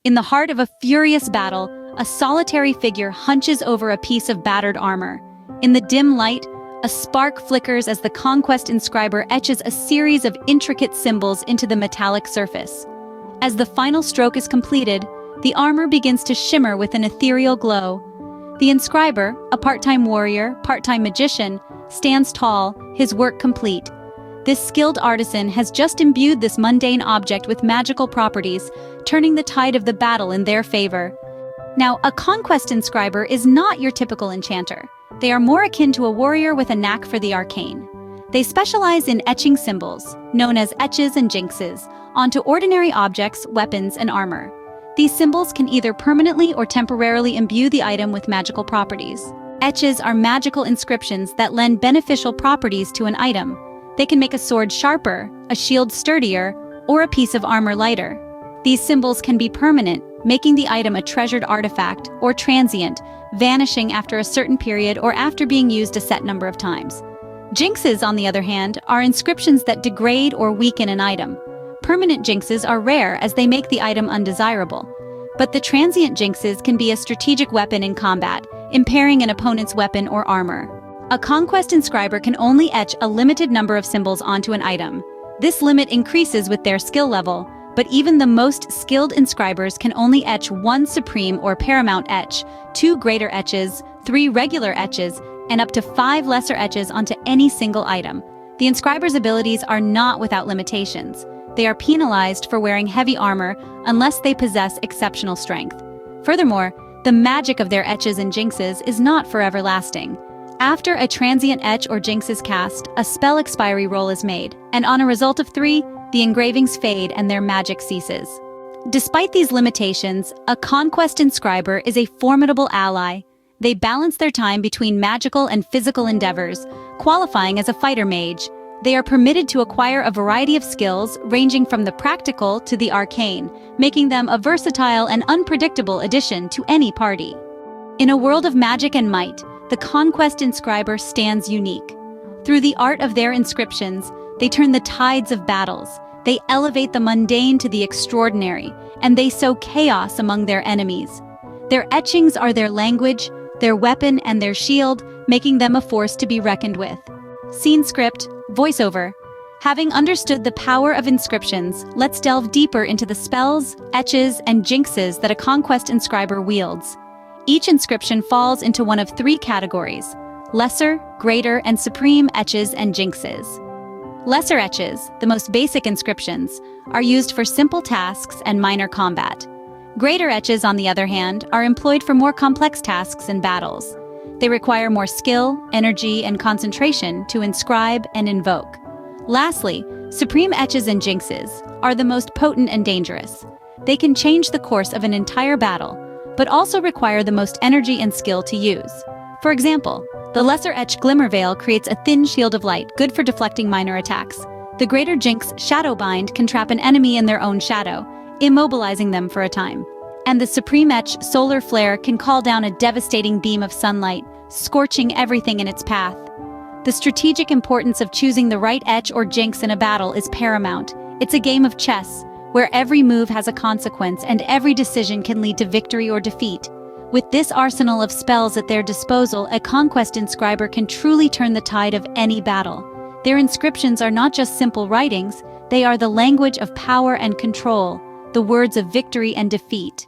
In the heart of a furious battle, a solitary figure hunches over a piece of battered armor. In the dim light, a spark flickers as the Conquest inscriber etches a series of intricate symbols into the metallic surface. As the final stroke is completed, the armor begins to shimmer with an ethereal glow. The inscriber, a part-time warrior, part-time magician, stands tall, his work complete. This skilled artisan has just imbued this mundane object with magical properties, turning the tide of the battle in their favor. Now, a Conquest inscriber is not your typical enchanter. They are more akin to a warrior with a knack for the arcane. They specialize in etching symbols, known as etches and jinxes, onto ordinary objects, weapons, and armor. These symbols can either permanently or temporarily imbue the item with magical properties. Etches are magical inscriptions that lend beneficial properties to an item. They can make a sword sharper, a shield sturdier, or a piece of armor lighter. These symbols can be permanent, making the item a treasured artifact, or transient, vanishing after a certain period or after being used a set number of times. Jinxes, on the other hand, are inscriptions that degrade or weaken an item. Permanent jinxes are rare as they make the item undesirable. But the transient jinxes can be a strategic weapon in combat, impairing an opponent's weapon or armor. A Conquest inscriber can only etch a limited number of symbols onto an item. This limit increases with their skill level, but even the most skilled inscribers can only etch one supreme or paramount etch, 2 greater etches, 3 regular etches, and up to 5 lesser etches onto any single item. The inscriber's abilities are not without limitations. They are penalized for wearing heavy armor unless they possess exceptional strength. Furthermore, the magic of their etches and jinxes is not forever lasting. After a transient etch or jinx is cast, a spell expiry roll is made, and on a result of 3, the engravings fade and their magic ceases. Despite these limitations, a Conquest inscriber is a formidable ally. They balance their time between magical and physical endeavors, qualifying as a fighter mage. They are permitted to acquire a variety of skills, ranging from the practical to the arcane, making them a versatile and unpredictable addition to any party. In a world of magic and might, the Conquest inscriber stands unique. Through the art of their inscriptions, they turn the tides of battles, they elevate the mundane to the extraordinary, and they sow chaos among their enemies. Their etchings are their language, their weapon, and their shield, making them a force to be reckoned with. Scene script, voiceover. Having understood the power of inscriptions, let's delve deeper into the spells, etches, and jinxes that a Conquest inscriber wields. Each inscription falls into one of 3 categories: lesser, greater, and supreme etches and jinxes. Lesser etches, the most basic inscriptions, are used for simple tasks and minor combat. Greater etches, on the other hand, are employed for more complex tasks and battles. They require more skill, energy, and concentration to inscribe and invoke. Lastly, supreme etches and jinxes are the most potent and dangerous. They can change the course of an entire battle, but also require the most energy and skill to use. For example, the lesser etch Glimmer Veil creates a thin shield of light, good for deflecting minor attacks. The greater jinx Shadowbind can trap an enemy in their own shadow, immobilizing them for a time. And the supreme etch Solar Flare can call down a devastating beam of sunlight, scorching everything in its path. The strategic importance of choosing the right etch or jinx in a battle is paramount. It's a game of chess, where every move has a consequence and every decision can lead to victory or defeat. With this arsenal of spells at their disposal, a Conquest inscriber can truly turn the tide of any battle. Their inscriptions are not just simple writings, they are the language of power and control, the words of victory and defeat.